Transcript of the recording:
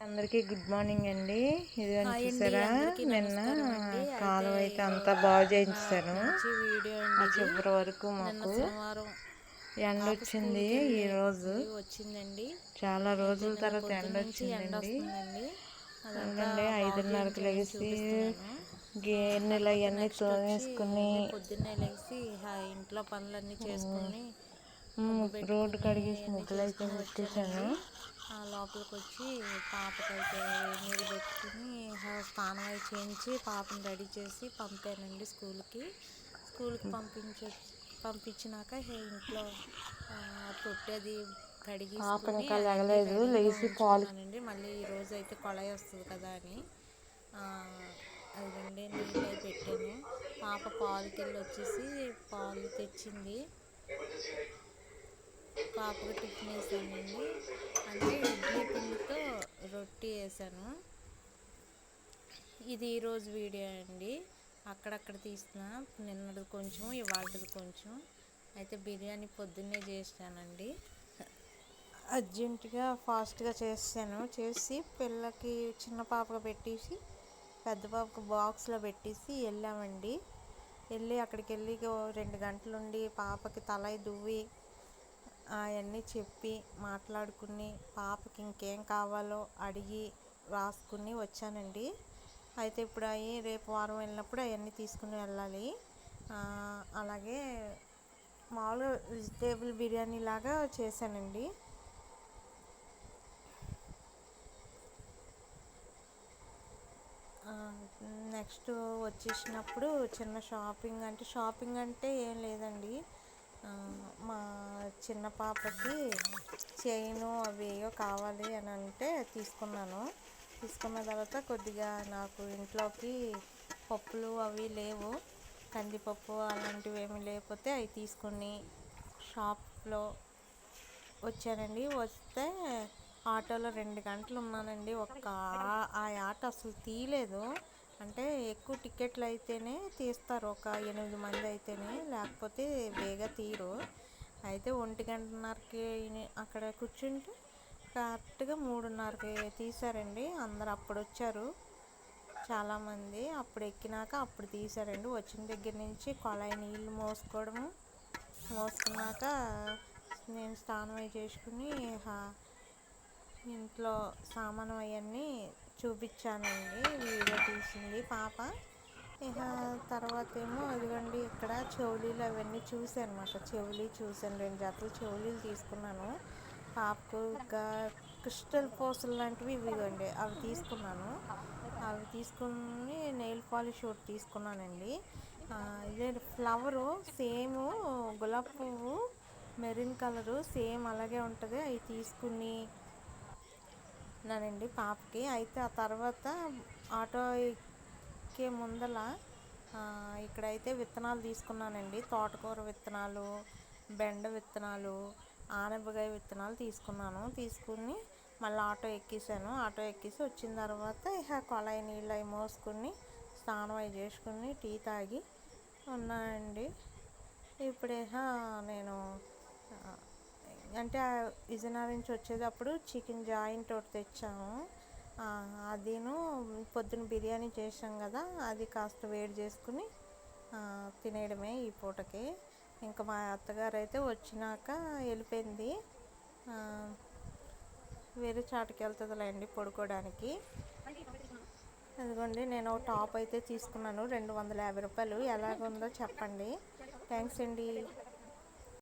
అందరికీ good morning అండి. ఇది హాయ్ అండి, చూసారా, అందరికీ నిన్న నమస్కారం అండి. కాలువ అయితే అంతా ఈరోజు బాగు నా చేయించాను. మంచి వీడియో ఆ అండి ఇది. చివరి వరకు నిన్న మాకు శనివారం ఎండ పాప వచ్చింది. స్కూల్కి ఈరోజు వచ్చిందండి. చాలా అయితే రోజుల నిన్న తర్వాత ఎండ పొద్దున్న నుంచి ఎండ వచ్చిందండి. వస్తుందండి. అదంతా ఎందుకంటే బాగు 5:30కు చేయించడం లెగిసి చూపిస్తున్నాను. గిన్నెలు తర్వాత అవన్నీ నెక్స్ట్ వచ్చి తోమేసుకుని పొద్దున్నే లేచి ఇంట్లో పనులన్నీ చేసుకుని ముగ్గు రోడ్డు పెట్టుకుని కడిగేసి అవన్నీ ముగ్గులు అయితే చేసుకుని పెట్టేశాను. వచ్చానండి. లోపలికి వచ్చి పాపకైతే వేడి నీళ్ళు పెట్టుకుని స్నానం అయి చేయించి పాపను రెడీ చేసి పంపానండి స్కూల్కి పంపించినాక ఇంట్లో తొట్టి అది పాప కడిగేసుకుని ఇంకా అవన్నీ లెగలేదు. రెడీగా లేచి పాలు ఉంచుకున్నానండి. మళ్ళీ ఈరోజు అయితే కొళాయి వస్తుంది కదా అని అదిగండి నీళ్ళు అవి పెట్టాను. పాప పాలకి వెళ్ళి వచ్చేసి పాలు తెచ్చింది. పాపకు టిఫిన్ వేసానండి, అంటే ఇడ్లీ పిండితో రొట్టి వేసాను. ఇది ఈరోజు వీడియో అండి. అక్కడక్కడ తీసిన నిన్నది కొంచెం, ఇవాళది కొంచెం. అయితే బిర్యానీ పొద్దున్నే చేసానండి. అర్జెంటుగా ఫాస్ట్గా చేసి పిల్లకి చిన్న పాపకు పెట్టేసి పెద్ద పాపకు బాక్స్లో పెట్టేసి వెళ్ళామండి. అక్కడికి వెళ్ళి 2 గంటలుండి పాపకి తల దువ్వి అవన్నీ చెప్పి మాట్లాడుకుని పాపకి ఇంకేం కావాలో అడిగి రాసుకుని వచ్చానండి. అయితే ఇప్పుడు రేపు వారం వెళ్ళినప్పుడు అవన్నీ తీసుకుని వెళ్ళాలి. అలాగే మామూలుగా వెజిటేబుల్ బిర్యానీ లాగా చేశానండి. నెక్స్ట్ వచ్చేసినప్పుడు చిన్న షాపింగ్ అంటే ఏం లేదండి. మా చిన్న పాపకి చైను అవేయో కావాలి అని అంటే తీసుకున్న తర్వాత కొద్దిగా నాకు ఇంట్లోకి పప్పులు అవి లేవు, కందిపప్పు అలాంటివి ఏమి లేకపోతే అవి తీసుకుని షాప్లో వచ్చానండి. వస్తే ఆటోలో 2 గంటలు ఉన్నానండి. ఆ ఆటో అసలు తీయలేదు. అంటే ఎక్కువ టికెట్లు అయితేనే తీస్తారు, ఒక 8 మంది అయితేనే, లేకపోతే బేగా తీరు. అయితే 1:30కి అక్కడ కూర్చుంటే కరెక్ట్గా 3:30కి తీశారండి. అందరు అప్పుడు వచ్చారు, చాలామంది అప్పుడు ఎక్కినాక అప్పుడు తీశారండి. వచ్చిన దగ్గర నుంచి కొళాయి నీళ్ళు మోసుకున్నాక నేను స్నానం అవి చేసుకుని ఇంట్లో సామాను అవన్నీ చూపించానండి. వీడియో తీసింది పాప. తర్వాత ఏమో ఇదిగోండి ఇక్కడ చెవులీలు అవన్నీ చూసాను. 2 జతలు చెవులీలు తీసుకున్నాను. పాపకు ఇంకా క్రిస్టల్ పూసలు లాంటివి ఇవ్వండి, అవి తీసుకుని నెయిల్ పాలిష్ ఒకటి తీసుకున్నానండి. ఇదే ఫ్లవరు సేమ్ గులాబీ పువ్వు మెరూన్ కలరు సేమ్ అలాగే ఉంటుంది. అవి తీసుకున్నానండి పాపకి. అయితే ఆ తర్వాత ఆటో ఎక్కే ముందల ఇక్కడైతే విత్తనాలు తీసుకున్నానండి. తోటకూర విత్తనాలు, బెండ విత్తనాలు, ఆనపకాయ విత్తనాలు తీసుకుని మళ్ళీ ఆటో ఎక్కేసి వచ్చిన తర్వాత కొళాయి నీళ్ళు అవి మోసుకుని స్నానం అవి చేసుకుని టీ తాగి ఉన్నానండి. ఇప్పుడే నేను అంటే విజయనగరం నుంచి వచ్చేటప్పుడు చికెన్ జాయింట్ ఒకటి తెచ్చాము. అదిను పొద్దున బిర్యానీ చేసాం కదా, అది కాస్త వేడి చేసుకుని తినేయడమే ఈ పూటకి. ఇంకా మా అత్తగారు అయితే వచ్చినాక వెళ్ళిపోయింది, వేరే చాటుకి వెళ్తుందిలేండి పడుకోవడానికి. అదిగోండి నేను ఒక టాప్ అయితే తీసుకున్నాను, 250 రూపాయలు. ఎలాగుందో చెప్పండి. థ్యాంక్స్ అండి.